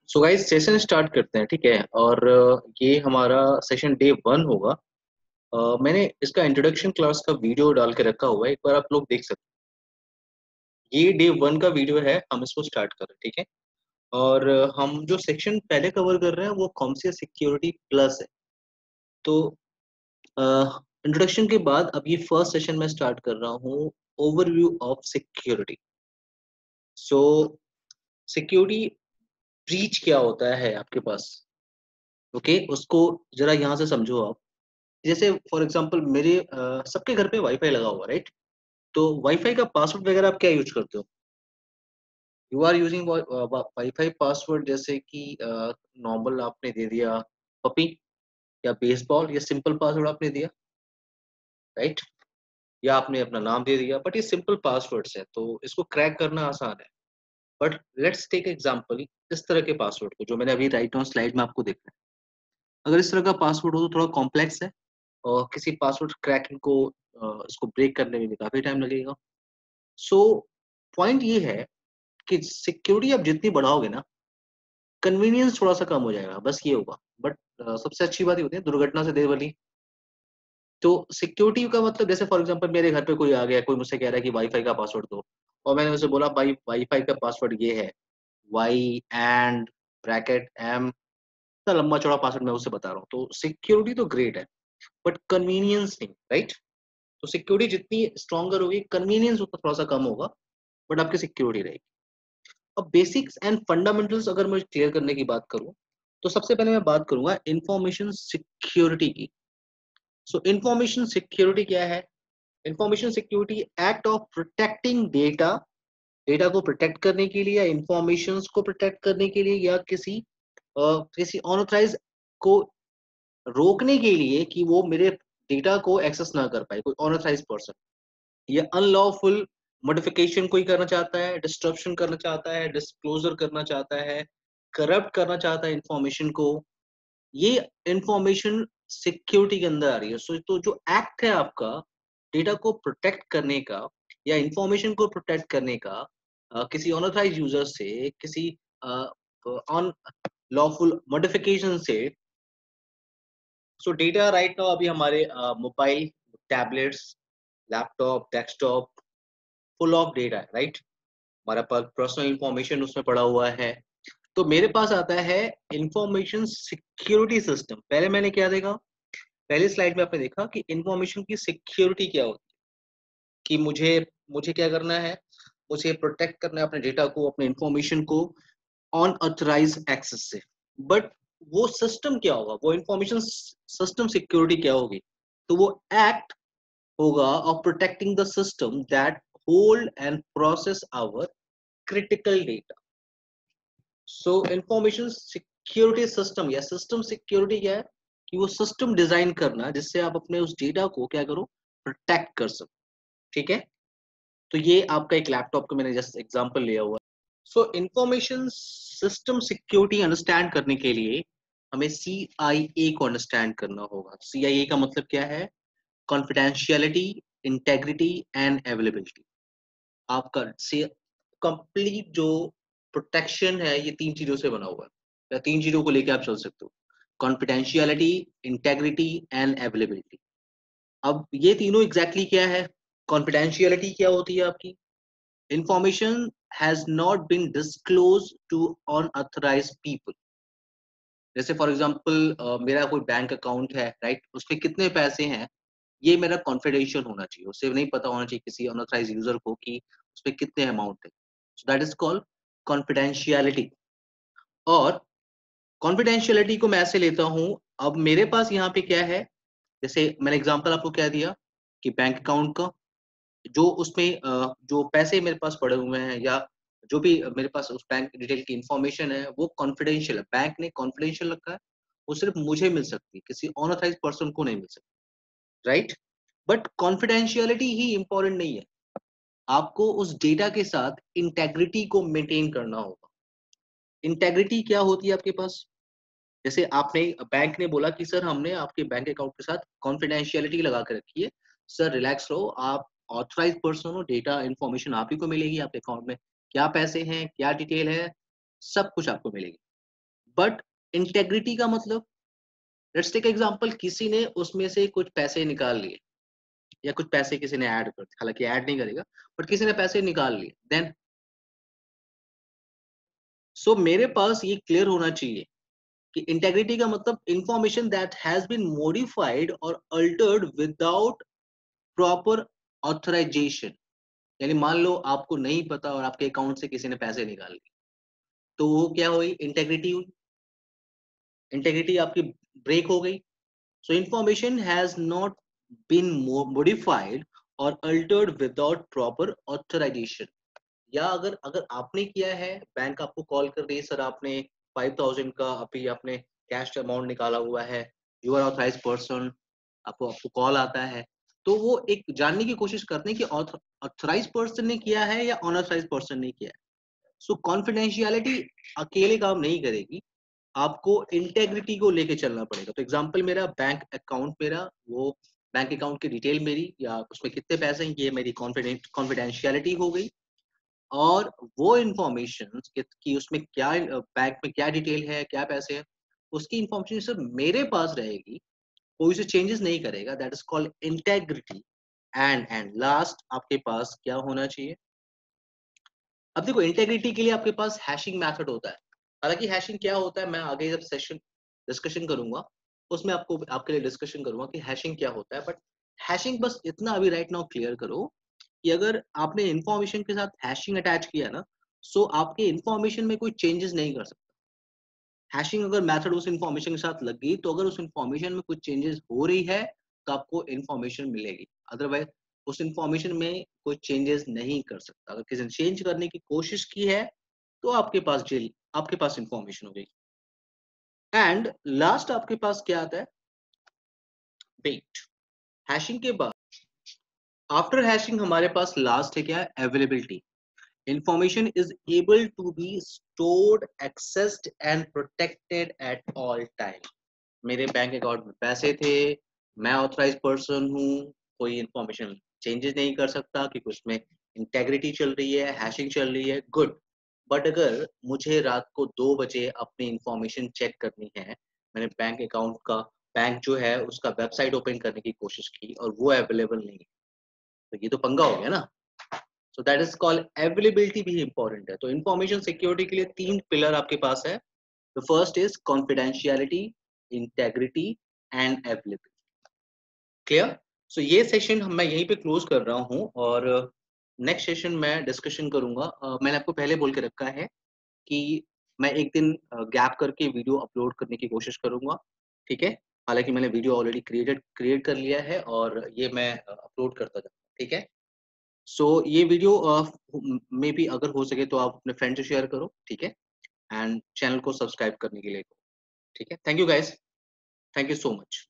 So guys session start करते हैं, ठीक है। और ये हमारा सेशन डे 1 होगा। मैंने इसका इंट्रोडक्शन क्लास का वीडियो डाल के रखा हुआ है, एक बार आप लोग देख सकते हैं। ये डे 1 का वीडियो है, हम इसको स्टार्ट कर रहे हैं, ठीक है। और हम जो सेक्शन पहले कवर कर रहे हैं वो कॉमर्शियल सिक्योरिटी प्लस है। तो इंट्रोडक्शन के बाद अब ये फर्स्ट सेशन में स्टार्ट कर रहा हूँ, overview of security. So security breach क्या होता है आपके पास, ओके उसको जरा यहाँ से समझो आप। जैसे फॉर एग्जांपल मेरे सबके घर पे वाईफाई लगा हुआ, राइट। तो वाईफाई का पासवर्ड वगैरह आप क्या यूज करते हो? You are using WiFi password, जैसे कि नॉर्मल आपने दे दिया पपी, या बेसबॉल, या सिंपल पासवर्ड आपने दिया, राइट। या आपने अपना नाम दे दिया, बट ये सिंपल पासवर्ड्स है तो इसको क्रैक करना आसान है। बट लेट्स टेक एग्जांपल इस तरह के पासवर्ड को जो मैंने अभी राइट ऑन स्लाइड में आपको देखा है। अगर इस तरह का पासवर्ड हो तो थोड़ा कॉम्प्लेक्स है, और किसी पासवर्ड क्रैकिंग को इसको ब्रेक करने में भी काफी टाइम लगेगा। सो पॉइंट ये है कि सिक्योरिटी आप जितनी बढ़ाओगे ना, कन्वीनियंस थोड़ा सा कम हो जाएगा, बस ये होगा। बट सबसे अच्छी बात ये होती है दुर्घटना से देर भली। तो सिक्योरिटी का मतलब, जैसे फॉर एग्जांपल मेरे घर पे कोई आ गया, कोई मुझसे कह रहा है कि वाईफाई का पासवर्ड दो, और मैंने उसे बोला भाई वाईफाई का पासवर्ड ये है, वाई एंड ब्रैकेट एम, इतना लंबा चौड़ा पासवर्ड मैं उसे बता रहा हूँ। तो सिक्योरिटी तो ग्रेट है, बट कन्वीनियंस नहीं, राइट। तो सिक्योरिटी जितनी स्ट्रॉन्गर होगी, कन्वीनियंस उतना थोड़ा सा कम होगा, बट आपकी सिक्योरिटी रहेगी। अब बेसिक्स एंड फंडामेंटल्स अगर मैं क्लियर करने की बात करूं, तो सबसे पहले मैं बात करूंगा इंफॉर्मेशन सिक्योरिटी की। सो इंफॉर्मेशन सिक्योरिटी क्या है? Information security act of protecting data, data को प्रोटेक्ट करने के लिए, या इंफॉर्मेशन को प्रोटेक्ट करने के लिए, या किसी अनऑथराइज को रोकने के लिए कि वो मेरे डेटा को एक्सेस ना कर पाए, कोई अनऑथराइज पर्सन। ये अनलॉफुल मॉडिफिकेशन कोई करना चाहता है, डिस्ट्रप्शन करना चाहता है, डिस्क्लोजर करना चाहता है, करप्ट करना चाहता है इंफॉर्मेशन को, ये इंफॉर्मेशन सिक्योरिटी के अंदर आ रही है। सो तो जो एक्ट है आपका डेटा को प्रोटेक्ट करने का, या इंफॉर्मेशन को प्रोटेक्ट करने का, किसी अनऑथराइज यूजर से, किसी ऑन लॉफुल मॉडिफिकेशन से। सो डेटा राइट नाउ अभी हमारे mobile, tablets, laptop, desktop, full of data है, राइट। हमारा पास पर्सनल इंफॉर्मेशन उसमें पड़ा हुआ है। तो मेरे पास आता है इंफॉर्मेशन सिक्योरिटी सिस्टम। पहले मैंने क्या देखा, पहले स्लाइड में आपने देखा कि इंफॉर्मेशन की सिक्योरिटी क्या होती है, कि मुझे मुझे क्या करना है, मुझे प्रोटेक्ट करना है अपने डेटा को, अपने इंफॉर्मेशन को ऑन ऑथराइज एक्सेस से। बट वो सिस्टम क्या होगा, वो इंफॉर्मेशन सिस्टम सिक्योरिटी क्या होगी? तो वो एक्ट होगा of protecting the system that hold and process our critical data. So information security system या सिस्टम सिक्योरिटी क्या है, कि वो सिस्टम डिजाइन करना जिससे आप अपने उस डेटा को क्या करो, प्रोटेक्ट कर सको, ठीक है। तो ये आपका एक लैपटॉप का मैंने जस्ट एग्जांपल लिया हुआ है। सो इंफॉर्मेशन सिस्टम सिक्योरिटी अंडरस्टैंड करने के लिए हमें CIA को अंडरस्टैंड करना होगा। CIA का मतलब क्या है? Confidentiality, integrity and availability. आपका से कंप्लीट जो प्रोटेक्शन है ये तीन चीजों से बना हुआ है, या तीन चीजों को लेके आप चल सकते हो: कॉन्फिडेंशियलिटी, इंटेग्रिटी एंड अवेलेबिलिटी। अब ये तीनों एग्जैक्टली क्या है? कॉन्फिडेंशियलिटी क्या होती है आपकी? Information has not been disclose to unauthorised people. जैसे फॉर एग्जांपल मेरा कोई बैंक अकाउंट है, राइट, उसमें कितने पैसे हैं, ये मेरा कॉन्फिडेंशियल होना चाहिए, उसे नहीं पता होना चाहिए किसी अनऑथराइज यूजर को कि उसमें कितने अमाउंट है। So that is called confidentiality. और कॉन्फिडेंशियलिटी को मैं ऐसे लेता हूं, अब मेरे पास यहाँ पे क्या है, जैसे मैंने एग्जांपल आपको क्या दिया कि बैंक अकाउंट का, जो उसमें जो पैसे मेरे पास पड़े हुए हैं, या जो भी मेरे पास उस बैंक डिटेल की इंफॉर्मेशन है, वो कॉन्फिडेंशियल है, बैंक ने कॉन्फिडेंशियल रखा है। वो सिर्फ मुझे मिल सकती है, किसी अनऑथराइज पर्सन को नहीं मिल सकती, right. But confidentiality he important नहीं है, आपको उस डेटा के साथ इंटेग्रिटी को मेंटेन करना होगा। इंटेग्रिटी क्या होती है आपके पास? जैसे आपने बैंक ने बोला कि सर हमने आपके बैंक अकाउंट के साथ कॉन्फिडेंशियलिटी लगा के रखी है, सर रिलैक्स रहो, आप ऑथराइज पर्सन हो, डेटा इंफॉर्मेशन आप ही को मिलेगी, आपके अकाउंट में क्या पैसे हैं, क्या डिटेल है, सब कुछ आपको मिलेगी। बट इंटेग्रिटी का मतलब, लेट्स टेक एग्जांपल, किसी ने उसमें से कुछ पैसे निकाल लिए या कुछ पैसे किसी ने ऐड कर दिए, हालांकि ऐड नहीं करेगा, बट किसी ने पैसे निकाल लिए, देन सो मेरे पास ये क्लियर होना चाहिए कि इंटेग्रिटी का मतलब information that has been modified और अल्टर्ड विदाउट प्रॉपर ऑथराइजेशन। यानी मान लो आपको नहीं पता और आपके अकाउंट से किसी ने पैसे निकाल लिए, तो वो क्या हुई, इंटेग्रिटी हुई, इंटेग्रिटी आपकी ब्रेक हो गई। So information has not been modified और अल्टर्ड विदाउट प्रॉपर ऑथराइजेशन। या अगर अगर आपने किया है, बैंक आपको कॉल कर रही है, सर आपने 5000 का अभी आपने कैश अमाउंट निकाला हुआ है, यू आर ऑथराइज्ड पर्सन, आपको आपको कॉल आता है, तो वो एक जानने की कोशिश करते हैं कि ऑथराइज्ड पर्सन ने किया है या अनऑथराइज्ड पर्सन ने किया है। सो कॉन्फिडेंशियलिटी अकेले काम नहीं करेगी, आपको इंटेग्रिटी को लेके चलना पड़ेगा। तो एग्जांपल, मेरा बैंक अकाउंट, मेरा वो बैंक अकाउंट की डिटेल मेरी या उसमें कितने पैसे हैं, ये मेरी कॉन्फिडेंशियलिटी हो गई। और वो इंफॉर्मेशन कि उसमें क्या बैंक में क्या डिटेल है, क्या पैसे हैं, उसकी इंफॉर्मेशन सिर्फ मेरे पास रहेगी, कोई से चेंजेस नहीं करेगा, that is called integrity. And last आपके पास क्या होना चाहिए? अब देखो, इंटेग्रिटी के लिए आपके पास हैशिंग मेथड होता है। हालांकि हैशिंग क्या होता है, मैं आगे जब सेशन डिस्कशन करूंगा उसमें आपको आपके लिए डिस्कशन करूंगा कि हैशिंग क्या होता है। बट हैशिंग बस इतना अभी राइट नाउ क्लियर करो कि अगर आपने इंफॉर्मेशन के साथ हैशिंग अटैच किया ना, सो आपके इंफॉर्मेशन में कोई चेंजेस नहीं कर सकता। हैशिंग अगर मेथड उस इंफॉर्मेशन के साथ लग गई, तो अगर उस इंफॉर्मेशन में कुछ चेंजेस हो रही है तो आपको इंफॉर्मेशन मिलेगी, अदरवाइज उस इंफॉर्मेशन में कोई चेंजेस नहीं कर सकता। अगर किसी ने चेंज करने की कोशिश की है तो आपके पास जेल, आपके पास इंफॉर्मेशन हो गई। एंड लास्ट आपके पास क्या आता है? वेट। हैशिंग के बाद, आफ्टर हैशिंग हमारे पास लास्ट है क्या? Availability. Information is able to be stored, accessed and protected at all time. मेरे बैंक अकाउंट में पैसे थे, मैं ऑथराइज पर्सन हूँ, कोई इंफॉर्मेशन चेंजेस नहीं कर सकता क्योंकि उसमें इंटेग्रिटी चल रही है, हैशिंग चल रही है, गुड। बट अगर मुझे रात को 2 बजे अपनी इंफॉर्मेशन चेक करनी है, मैंने बैंक अकाउंट का, बैंक जो है उसका वेबसाइट ओपन करने की कोशिश की और वो अवेलेबल नहीं है, तो ये तो पंगा हो गया ना। So that is called availability, भी इंपॉर्टेंट है। तो इंफॉर्मेशन सिक्योरिटी के लिए 3 पिलर आपके पास है। The first is confidentiality, integrity and availability. Clear? So ये सेशन मैं यहीं पे क्लोज कर रहा हूँ और नेक्स्ट सेशन में डिस्कशन करूंगा। मैंने आपको पहले बोल के रखा है कि मैं एक दिन गैप करके वीडियो अपलोड करने की कोशिश करूंगा, ठीक है? हालांकि मैंने वीडियो ऑलरेडी क्रिएट कर लिया है और ये मैं अपलोड करता जाऊंगा, ठीक है? सो ये वीडियो में भी अगर हो सके तो आप अपने फ्रेंड से शेयर करो, ठीक है? एंड चैनल को सब्सक्राइब करने के लिए, ठीक है? Thank you guys, thank you so much.